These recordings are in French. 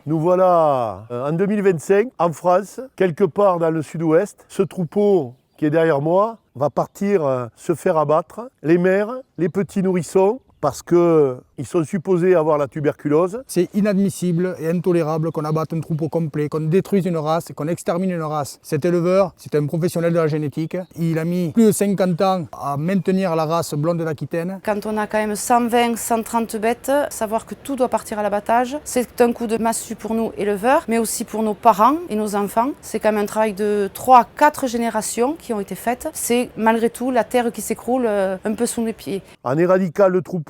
Nous voilà en 2025 en France, quelque part dans le sud-ouest. Ce troupeau qui est derrière moi va partir se faire abattre. Les mères, les petits nourrissons, parce qu'ils sont supposés avoir la tuberculose. C'est inadmissible et intolérable qu'on abatte un troupeau complet, qu'on détruise une race, qu'on extermine une race. Cet éleveur, c'est un professionnel de la génétique. Il a mis plus de 50 ans à maintenir la race blonde d'Aquitaine. Quand on a quand même 120, 130 bêtes, savoir que tout doit partir à l'abattage, c'est un coup de massue pour nous éleveurs, mais aussi pour nos parents et nos enfants. C'est quand même un travail de 3-4 générations qui ont été faites. C'est malgré tout la terre qui s'écroule un peu sous les pieds. En éradiquant le troupeau,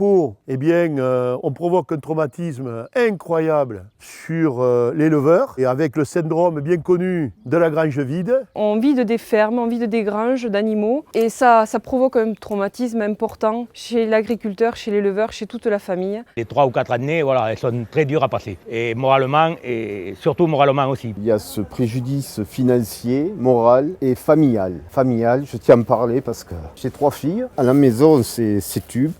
eh bien, on provoque un traumatisme incroyable sur l'éleveur et avec le syndrome bien connu de la grange vide. On vide des fermes, on vide des granges d'animaux et ça provoque un traumatisme important chez l'agriculteur, chez l'éleveur, chez toute la famille. Les 3 ou 4 années, voilà, elles sont très dures à passer. Et moralement, et surtout moralement aussi. Il y a ce préjudice financier, moral et familial. Familial, je tiens à me parler parce que j'ai 3 filles. À la maison, c'est tube.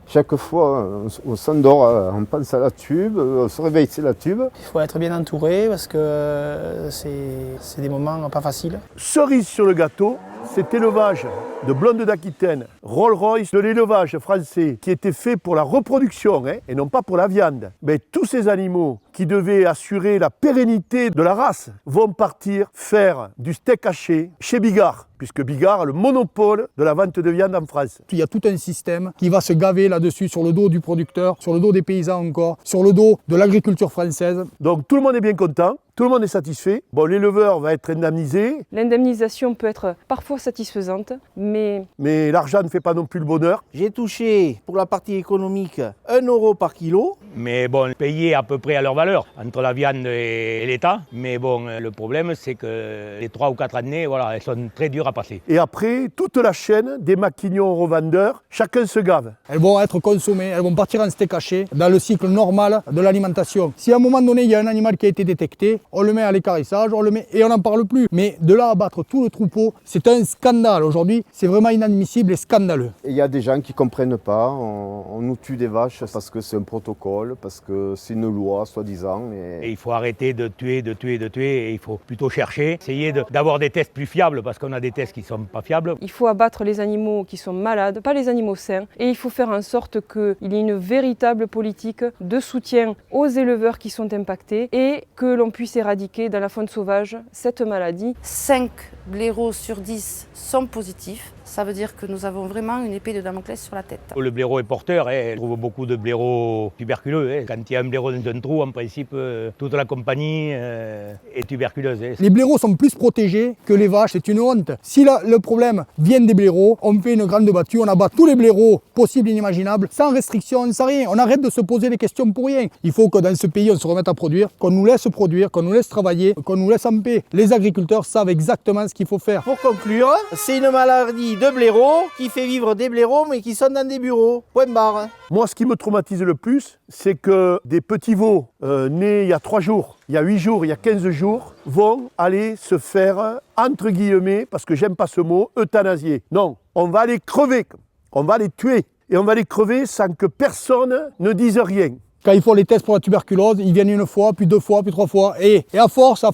Chaque fois, on s'endort, on pense à la tube, on se réveille, c'est la tube. Il faut être bien entouré parce que c'est des moments pas faciles. Cerise sur le gâteau, cet élevage de blonde d'Aquitaine, Rolls-Royce de l'élevage français, qui était fait pour la reproduction et non pas pour la viande. Mais tous ces animaux qui devaient assurer la pérennité de la race vont partir faire du steak haché chez Bigard, puisque Bigard a le monopole de la vente de viande en France. Il y a tout un système qui va se gaver là-dessus, sur le dos du producteur, sur le dos des paysans encore, sur le dos de l'agriculture française. Donc tout le monde est bien content, tout le monde est satisfait. Bon, l'éleveur va être indemnisé. L'indemnisation peut être parfois satisfaisante, mais l'argent ne fait pas non plus le bonheur. J'ai touché, pour la partie économique, 1 euro par kilo. Mais bon, payé à peu près à leur valeur, entre la viande et l'État. Mais bon, le problème, c'est que les 3 ou 4 années, voilà, elles sont très dures à passer. Et après, toute la chaîne des maquignons revendeurs, chacun se gave. Elles vont être consommées, elles vont partir en steak haché dans le cycle normal de l'alimentation. Si à un moment donné, il y a un animal qui a été détecté, on le met à l'équarrissage, on le met et on n'en parle plus. Mais de là à abattre tout le troupeau, c'est un scandale. Aujourd'hui, c'est vraiment inadmissible et scandaleux. Il y a des gens qui ne comprennent pas, on nous tue des vaches parce que c'est un protocole, parce que c'est une loi, soi-disant. Et il faut arrêter de tuer, et il faut plutôt chercher, essayer d'avoir des tests plus fiables, parce qu'on a des tests qui ne sont pas fiables. il faut abattre les animaux qui sont malades, pas les animaux sains, et il faut faire en sorte qu'il y ait une véritable politique de soutien aux éleveurs qui sont impactés et que l'on puisse éradiquer dans la faune sauvage cette maladie. 5 blaireaux sur 10 sont positifs. Ça veut dire que nous avons vraiment une épée de Damoclès sur la tête. Le blaireau est porteur, on trouve beaucoup de blaireaux tuberculeux. Quand il y a un blaireau dans un trou, en principe, toute la compagnie est tuberculeuse. Les blaireaux sont plus protégés que les vaches, c'est une honte. Si le problème vient des blaireaux, on fait une grande battue, on abat tous les blaireaux possibles et inimaginables, sans restriction, sans rien. On arrête de se poser des questions pour rien. Il faut que dans ce pays, on se remette à produire, qu'on nous laisse produire, qu'on nous laisse travailler, qu'on nous laisse en paix. Les agriculteurs savent exactement ce qu'il faut faire. Pour conclure, c'est une maladie de blaireaux qui fait vivre des blaireaux mais qui sont dans des bureaux. Point barre. Moi, ce qui me traumatise le plus, c'est que des petits veaux nés il y a 3 jours, il y a 8 jours, il y a 15 jours, vont aller se faire, entre guillemets, parce que j'aime pas ce mot, euthanasier. Non, on va les crever, on va les tuer. Et on va les crever sans que personne ne dise rien. Quand ils font les tests pour la tuberculose, ils viennent 1 fois, puis 2 fois, puis 3 fois. Et à force,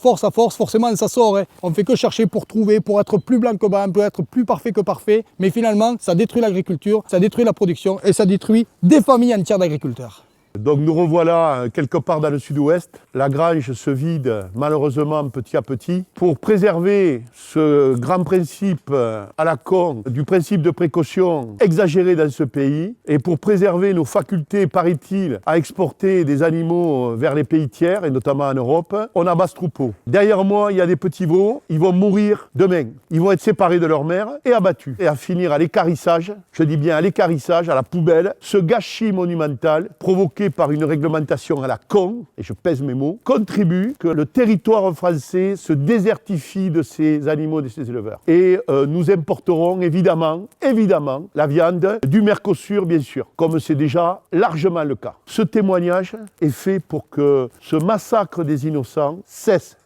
forcément, ça sort. On ne fait que chercher pour trouver, pour être plus blanc que blanc, pour être plus parfait que parfait. Mais finalement, ça détruit l'agriculture, ça détruit la production et ça détruit des familles entières d'agriculteurs. Donc nous revoilà quelque part dans le sud-ouest. La grange se vide malheureusement petit à petit. Pour préserver ce grand principe à la con du principe de précaution exagéré dans ce pays et pour préserver nos facultés, paraît-il, à exporter des animaux vers les pays tiers et notamment en Europe, on abat ce troupeau. Derrière moi, il y a des petits veaux, ils vont mourir demain. Ils vont être séparés de leur mère et abattus. Et à finir à l'équarrissage, je dis bien à l'équarrissage, à la poubelle, ce gâchis monumental provoqué par une réglementation à la con, et je pèse mes mots, contribue que le territoire français se désertifie de ces animaux, de ces éleveurs. Et nous importerons évidemment la viande du Mercosur, bien sûr, comme c'est déjà largement le cas. Ce témoignage est fait pour que ce massacre des innocents cesse.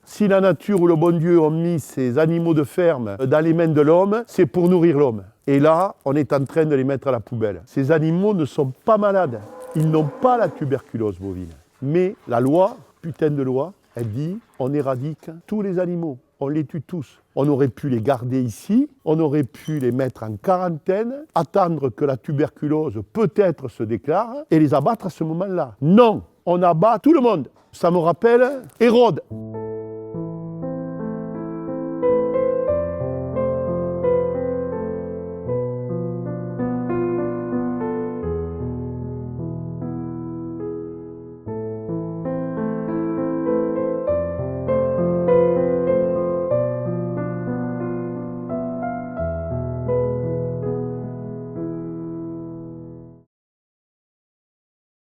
Si la nature ou le bon Dieu ont mis ces animaux de ferme dans les mains de l'homme, c'est pour nourrir l'homme. Et là, on est en train de les mettre à la poubelle. Ces animaux ne sont pas malades. Ils n'ont pas la tuberculose bovine. Mais la loi, putain de loi, elle dit on éradique tous les animaux, on les tue tous. On aurait pu les garder ici, on aurait pu les mettre en quarantaine, attendre que la tuberculose peut-être se déclare et les abattre à ce moment-là. Non, on abat tout le monde. Ça me rappelle Hérode.